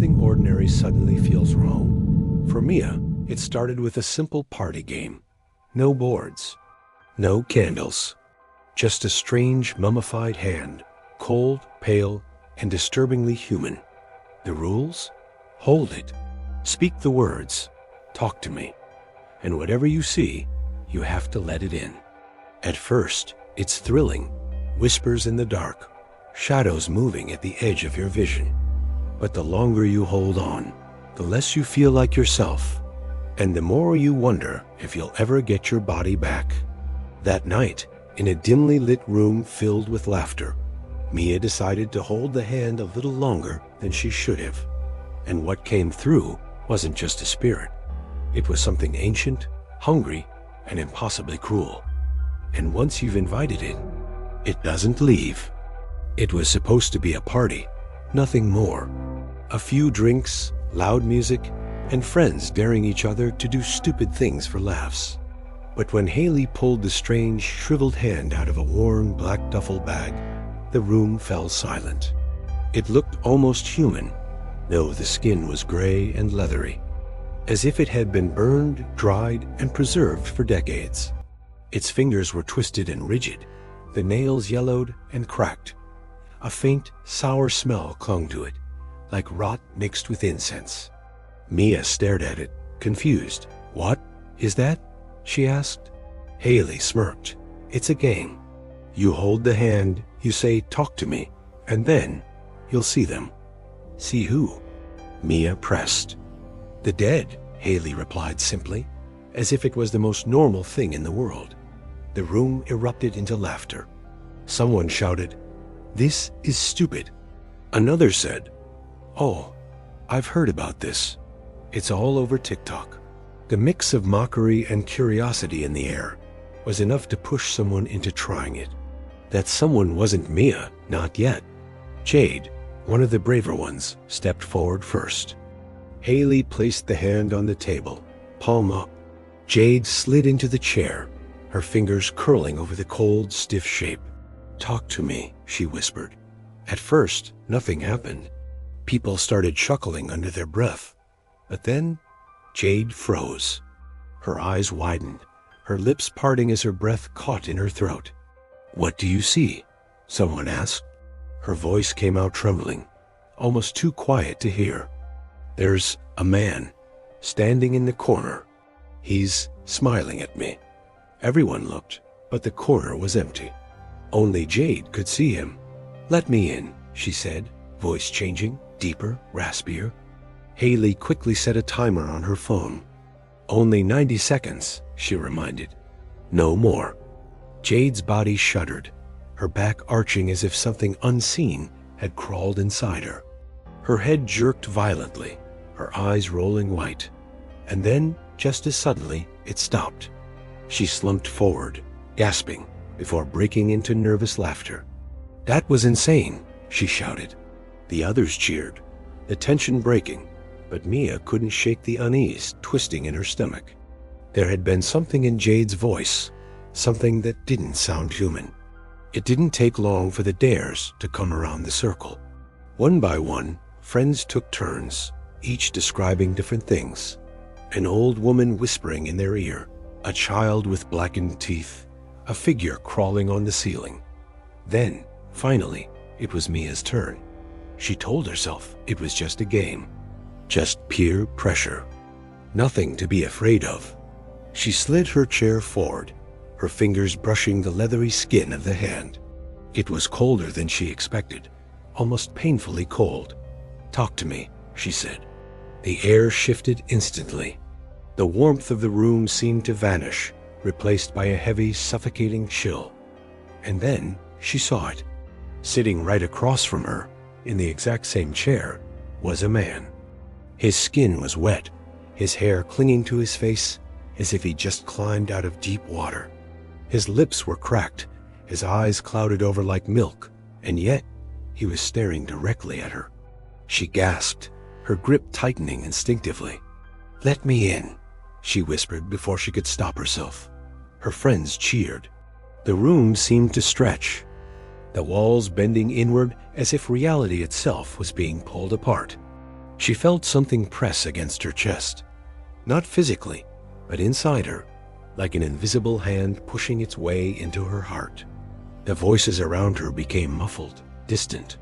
something ordinary suddenly feels wrong. For Mia, it started with a simple party game. No boards, no candles, just a strange mummified hand, cold, pale, and disturbingly human. The rules? Hold it. Speak the words. Talk to me. And whatever you see, you have to let it in. At first, it's thrilling. Whispers in the dark, shadows moving at the edge of your vision. But the longer you hold on, the less you feel like yourself, and the more you wonder if you'll ever get your body back. That night, in a dimly lit room filled with laughter, Mia decided to hold the hand a little longer than she should have. And what came through wasn't just a spirit. It was something ancient, hungry, and impossibly cruel. And once you've invited it, it doesn't leave. It was supposed to be a party, nothing more. A few drinks, loud music, and friends daring each other to do stupid things for laughs. But when Haley pulled the strange, shriveled hand out of a worn black duffel bag, the room fell silent. It looked almost human, though the skin was gray and leathery, as if it had been burned, dried, and preserved for decades. Its fingers were twisted and rigid, the nails yellowed and cracked. A faint, sour smell clung to it, like rot mixed with incense. Mia stared at it, confused. "What is that?" she asked. Haley smirked. "It's a game. You hold the hand, you say, 'Talk to me,' and then you'll see them." "See who?" Mia pressed. "The dead," Haley replied simply, as if it was the most normal thing in the world. The room erupted into laughter. Someone shouted, "This is stupid." Another said, "Oh, I've heard about this. It's all over TikTok." The mix of mockery and curiosity in the air was enough to push someone into trying it. That someone wasn't Mia, not yet. Jade, one of the braver ones, stepped forward first. Haley placed the hand on the table, palm up. Jade slid into the chair, her fingers curling over the cold, stiff shape. "Talk to me," she whispered. At first, nothing happened. People started chuckling under their breath. But then, Jade froze. Her eyes widened, her lips parting as her breath caught in her throat. "What do you see?" someone asked. Her voice came out trembling, almost too quiet to hear. "There's a man, standing in the corner. He's smiling at me." Everyone looked, but the corner was empty. Only Jade could see him. "Let me in," she said, voice changing, deeper, raspier. Haley quickly set a timer on her phone. "Only 90 seconds, she reminded. "No more." Jade's body shuddered, her back arching as if something unseen had crawled inside her. Her head jerked violently, her eyes rolling white. And then, just as suddenly, it stopped. She slumped forward, gasping, before breaking into nervous laughter. "That was insane," she shouted. The others cheered, the tension breaking, but Mia couldn't shake the unease twisting in her stomach. There had been something in Jade's voice, something that didn't sound human. It didn't take long for the dares to come around the circle. One by one, friends took turns, each describing different things. An old woman whispering in their ear, a child with blackened teeth, a figure crawling on the ceiling. Then, finally, it was Mia's turn. She told herself it was just a game, just peer pressure. Nothing to be afraid of. She slid her chair forward, her fingers brushing the leathery skin of the hand. It was colder than she expected, almost painfully cold. "Talk to me," she said. The air shifted instantly. The warmth of the room seemed to vanish, replaced by a heavy, suffocating chill. And then she saw it. Sitting right across from her, in the exact same chair, was a man. His skin was wet, his hair clinging to his face as if he just climbed out of deep water. His lips were cracked, his eyes clouded over like milk, and yet he was staring directly at her. She gasped, her grip tightening instinctively. "Let me in," she whispered before she could stop herself. Her friends cheered. The room seemed to stretch, the walls bending inward as if reality itself was being pulled apart. She felt something press against her chest. Not physically, but inside her, like an invisible hand pushing its way into her heart. The voices around her became muffled, distant.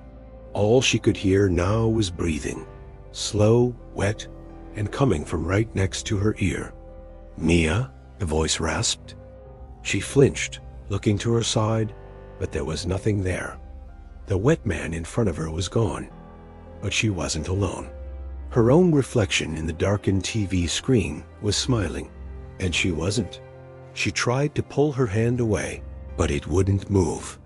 All she could hear now was breathing, slow, wet, and coming from right next to her ear. "Mia?" the voice rasped. She flinched, looking to her side, but there was nothing there. The wet man in front of her was gone, but she wasn't alone. Her own reflection in the darkened TV screen was smiling, and she wasn't. She tried to pull her hand away, but it wouldn't move.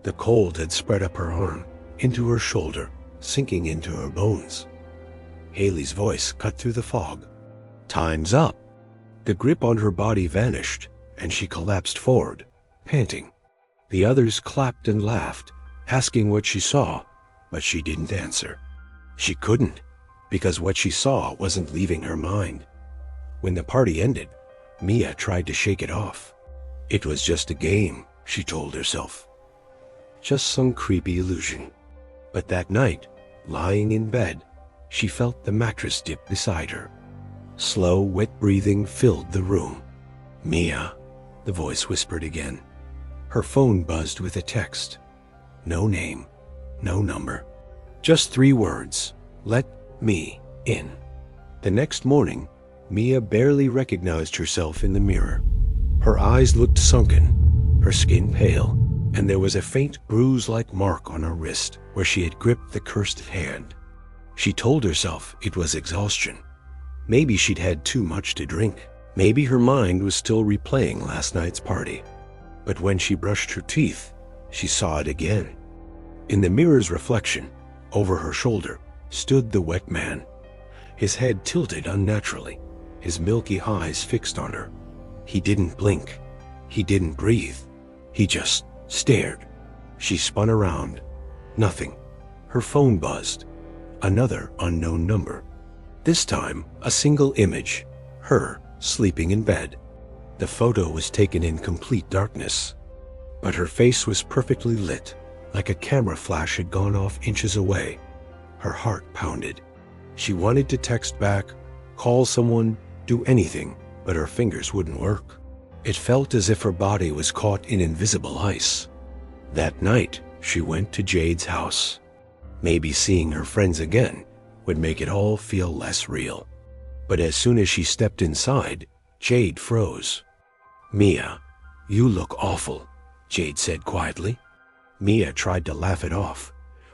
The cold had spread up her arm, into her shoulder, sinking into her bones. Haley's voice cut through the fog. "Time's up." The grip on her body vanished, and she collapsed forward, panting. The others clapped and laughed, asking what she saw, but she didn't answer. She couldn't, because what she saw wasn't leaving her mind. When the party ended, Mia tried to shake it off. It was just a game, she told herself. Just some creepy illusion. But that night, lying in bed, she felt the mattress dip beside her. Slow, wet breathing filled the room. "Mia," the voice whispered again. Her phone buzzed with a text. No name, no number. Just 3 words. "Let me in." The next morning, Mia barely recognized herself in the mirror. Her eyes looked sunken, her skin pale, and there was a faint bruise-like mark on her wrist where she had gripped the cursed hand. She told herself it was exhaustion. Maybe she'd had too much to drink. Maybe her mind was still replaying last night's party. But when she brushed her teeth, she saw it again. In the mirror's reflection, over her shoulder, stood the wet man. His head tilted unnaturally, his milky eyes fixed on her. He didn't blink. He didn't breathe. He just stared. She spun around. Nothing. Her phone buzzed. Another unknown number. This time, a single image. Her, sleeping in bed. The photo was taken in complete darkness. But her face was perfectly lit, like a camera flash had gone off inches away. Her heart pounded. She wanted to text back, call someone, do anything, but her fingers wouldn't work. It felt as if her body was caught in invisible ice. That night, she went to Jade's house. Maybe seeing her friends again would make it all feel less real. But as soon as she stepped inside, Jade froze. "Mia, you look awful," Jade said quietly. Mia tried to laugh it off,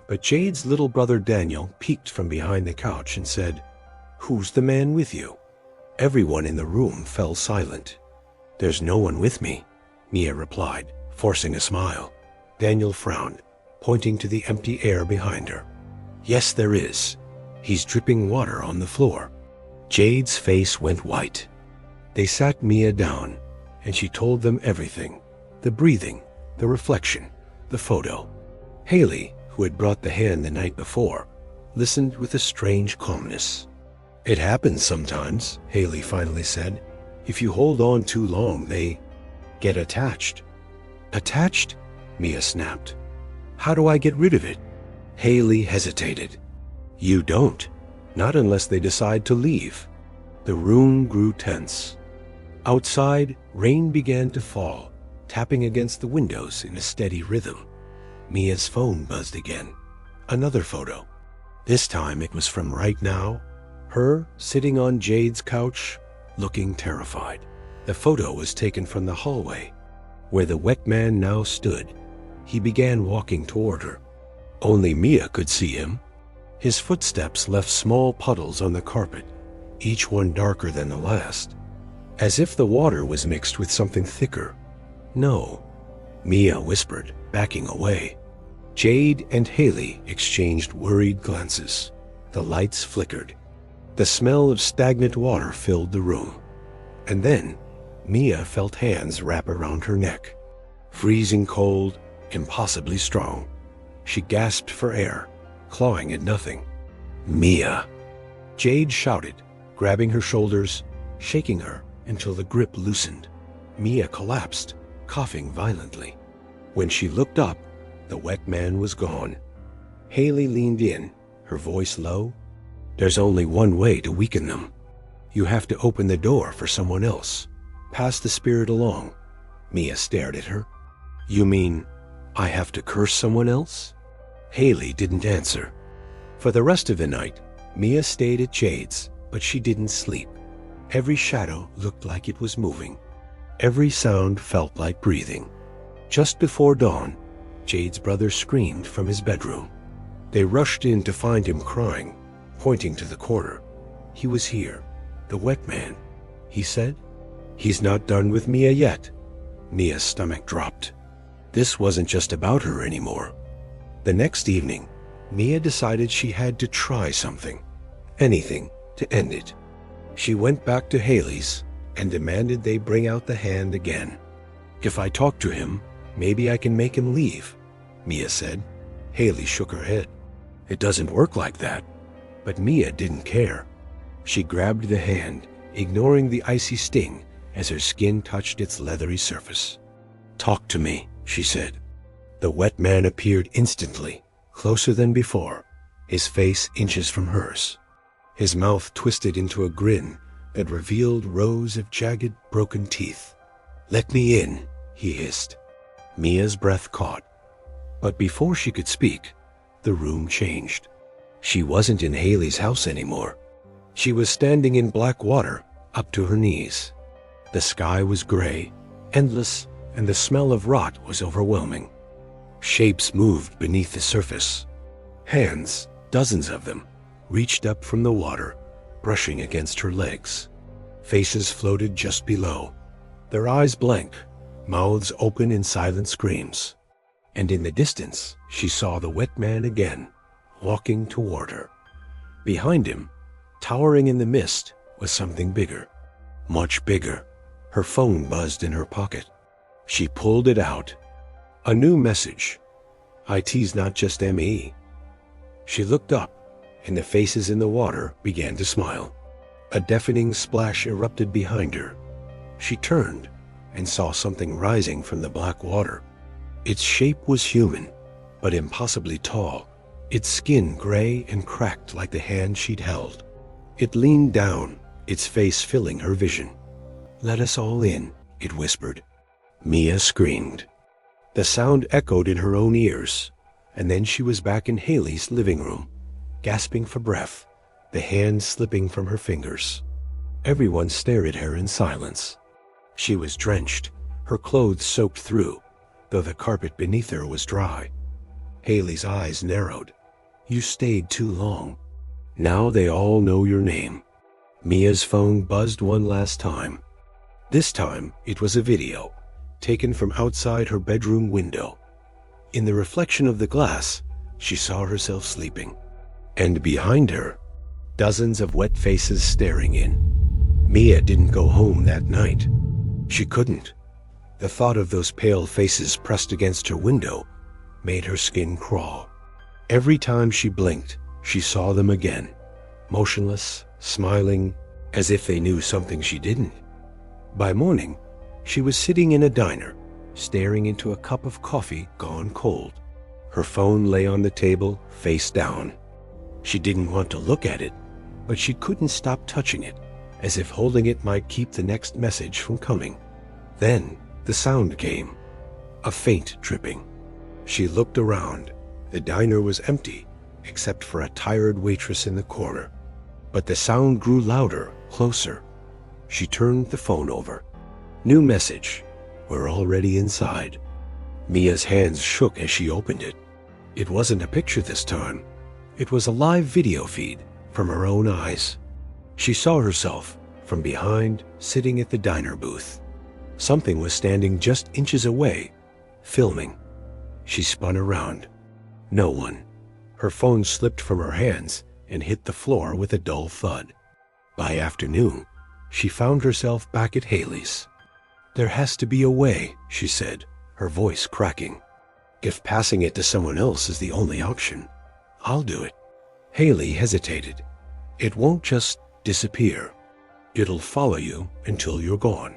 but Jade's little brother Daniel peeked from behind the couch and said, "Who's the man with you?" Everyone in the room fell silent. "There's no one with me," Mia replied, forcing a smile. Daniel frowned, pointing to the empty air behind her. "Yes, there is. He's dripping water on the floor." Jade's face went white. They sat Mia down, and she told them everything. The breathing, the reflection, the photo. Haley, who had brought the hand the night before, listened with a strange calmness. "It happens sometimes," Haley finally said. "If you hold on too long, they get attached." "Attached?" Mia snapped. "How do I get rid of it?" Haley hesitated. "You don't. Not unless they decide to leave." The room grew tense. Outside, rain began to fall, tapping against the windows in a steady rhythm. Mia's phone buzzed again. Another photo. This time it was from right now. Her sitting on Jade's couch, looking terrified. The photo was taken from the hallway, where the wet man now stood. He began walking toward her. Only Mia could see him. His footsteps left small puddles on the carpet, each one darker than the last, as if the water was mixed with something thicker. "No," Mia whispered, backing away. Jade and Haley exchanged worried glances. The lights flickered. The smell of stagnant water filled the room. And then, Mia felt hands wrap around her neck. Freezing cold, impossibly strong. She gasped for air, clawing at nothing. "Mia!" Jade shouted, grabbing her shoulders, shaking her until the grip loosened. Mia collapsed, coughing violently. When she looked up, the wet man was gone. Haley leaned in, her voice low. There's only one way to weaken them. You have to open the door for someone else. Pass the spirit along. Mia stared at her. You mean I have to curse someone else? Haley didn't answer. For the rest of the night, Mia stayed at Jade's, but she didn't sleep. Every shadow looked like it was moving. Every sound felt like breathing. Just before dawn, Jade's brother screamed from his bedroom. They rushed in to find him crying, pointing to the corner. He was here, the wet man, he said. He's not done with Mia yet. Mia's stomach dropped. This wasn't just about her anymore. The next evening, Mia decided she had to try something, anything, to end it. She went back to Haley's and demanded they bring out the hand again. If I talk to him, maybe I can make him leave, Mia said. Haley shook her head. It doesn't work like that. But Mia didn't care. She grabbed the hand, ignoring the icy sting as her skin touched its leathery surface. Talk to me, she said. The wet man appeared instantly, closer than before, his face inches from hers. His mouth twisted into a grin that revealed rows of jagged, broken teeth. Let me in, he hissed. Mia's breath caught. But before she could speak, the room changed. She wasn't in Haley's house anymore. She was standing in black water, up to her knees. The sky was gray, endless, and the smell of rot was overwhelming. Shapes moved beneath the surface. Hands, dozens of them, reached up from the water, brushing against her legs. Faces floated just below, their eyes blank, mouths open in silent screams. And in the distance, she saw the wet man again, walking toward her. Behind him, towering in the mist, was something bigger. Much bigger. Her phone buzzed in her pocket. She pulled it out. A new message. IT's not just ME. She looked up, and the faces in the water began to smile. A deafening splash erupted behind her. She turned and saw something rising from the black water. Its shape was human, but impossibly tall, its skin gray and cracked like the hand she'd held. It leaned down, its face filling her vision. Let us all in, it whispered. Mia screamed. The sound echoed in her own ears, and then she was back in Haley's living room, gasping for breath, the hand slipping from her fingers. Everyone stared at her in silence. She was drenched, her clothes soaked through, though the carpet beneath her was dry. Haley's eyes narrowed. You stayed too long. Now they all know your name. Mia's phone buzzed one last time. This time, it was a video, taken from outside her bedroom window. In the reflection of the glass, she saw herself sleeping. And behind her, dozens of wet faces staring in. Mia didn't go home that night. She couldn't. The thought of those pale faces pressed against her window made her skin crawl. Every time she blinked, she saw them again, motionless, smiling, as if they knew something she didn't. By morning, she was sitting in a diner, staring into a cup of coffee gone cold. Her phone lay on the table, face down. She didn't want to look at it, but she couldn't stop touching it, as if holding it might keep the next message from coming. Then the sound came, a faint dripping. She looked around. The diner was empty, except for a tired waitress in the corner. But the sound grew louder, closer. She turned the phone over. New message. We're already inside. Mia's hands shook as she opened it. It wasn't a picture this time. It was a live video feed from her own eyes. She saw herself from behind, sitting at the diner booth. Something was standing just inches away, filming. She spun around. No one. Her phone slipped from her hands and hit the floor with a dull thud. By afternoon, she found herself back at Haley's. There has to be a way, she said, her voice cracking. If passing it to someone else is the only option, I'll do it. Haley hesitated. It won't just disappear. It'll follow you until you're gone.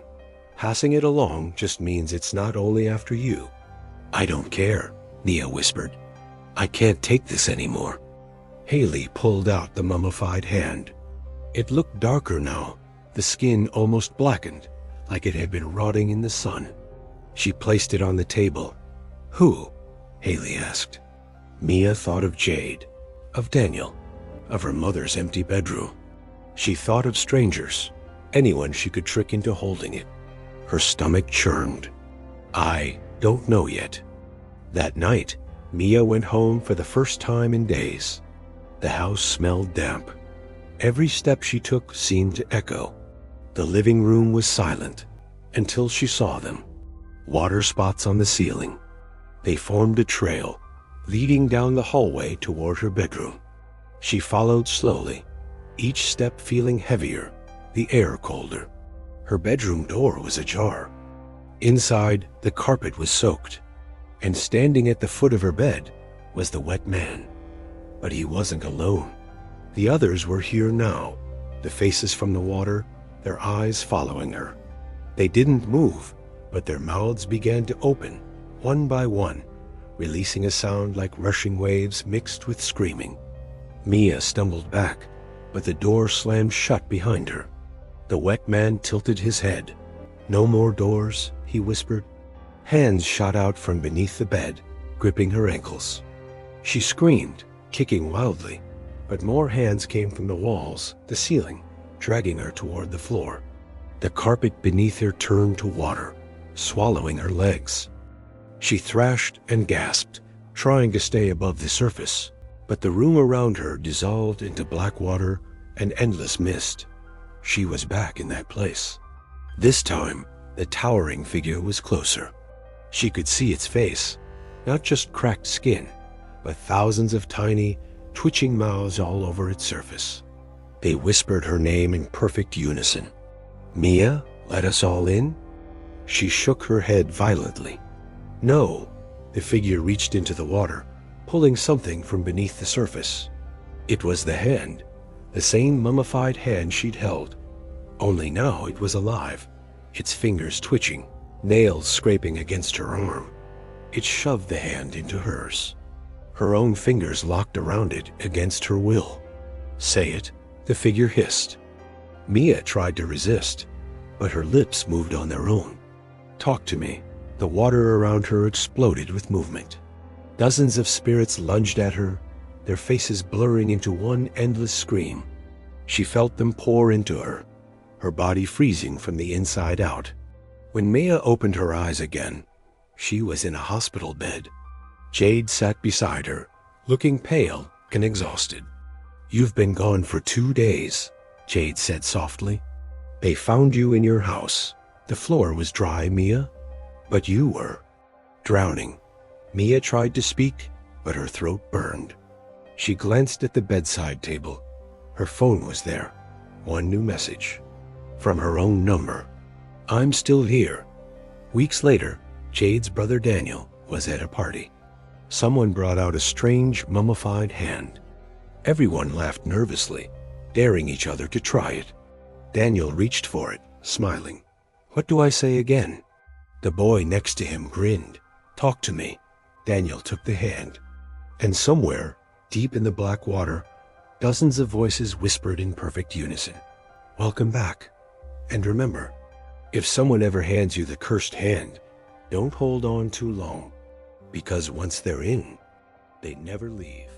Passing it along just means it's not only after you. I don't care, Mia whispered. I can't take this anymore. Haley pulled out the mummified hand. It looked darker now, the skin almost blackened, like it had been rotting in the sun. She placed it on the table. Who? Haley asked. Mia thought of Jade, of Daniel, of her mother's empty bedroom. She thought of strangers, anyone she could trick into holding it. Her stomach churned. I don't know yet. That night, Mia went home for the first time in days. The house smelled damp. Every step she took seemed to echo. The living room was silent until she saw them. Water spots on the ceiling. They formed a trail leading down the hallway toward her bedroom. She followed slowly, each step feeling heavier, the air colder. Her bedroom door was ajar. Inside, the carpet was soaked, and standing at the foot of her bed was the wet man. But he wasn't alone. The others were here now, the faces from the water, their eyes following her. They didn't move, but their mouths began to open, one by one, releasing a sound like rushing waves mixed with screaming. Mia stumbled back, but the door slammed shut behind her. The wet man tilted his head. No more doors, he whispered. Hands shot out from beneath the bed, gripping her ankles. She screamed, kicking wildly, but more hands came from the walls, the ceiling, dragging her toward the floor. The carpet beneath her turned to water, swallowing her legs. She thrashed and gasped, trying to stay above the surface, but the room around her dissolved into black water and endless mist. She was back in that place. This time, the towering figure was closer. She could see its face, not just cracked skin, but thousands of tiny, twitching mouths all over its surface. They whispered her name in perfect unison. Mia, let us all in? She shook her head violently. No. The figure reached into the water, pulling something from beneath the surface. It was the hand, the same mummified hand she'd held. Only now it was alive, its fingers twitching, nails scraping against her arm. It shoved the hand into hers. Her own fingers locked around it against her will. Say it, the figure hissed. Mia tried to resist, but her lips moved on their own. Talk to me. The water around her exploded with movement. Dozens of spirits lunged at her, their faces blurring into one endless scream. She felt them pour into her, her body freezing from the inside out. When Mia opened her eyes again, she was in a hospital bed. Jade sat beside her, looking pale and exhausted. You've been gone for 2 days, Jade said softly. They found you in your house. The floor was dry, Mia, but you were drowning. Mia tried to speak, but her throat burned. She glanced at the bedside table. Her phone was there. One new message. From her own number. I'm still here. Weeks later, Jade's brother Daniel was at a party. Someone brought out a strange mummified hand. Everyone laughed nervously, daring each other to try it. Daniel reached for it, smiling. What do I say again? The boy next to him grinned. Talk to me. Daniel took the hand. And somewhere, deep in the black water, dozens of voices whispered in perfect unison. Welcome back. And remember, if someone ever hands you the cursed hand, don't hold on too long, because once they're in, they never leave.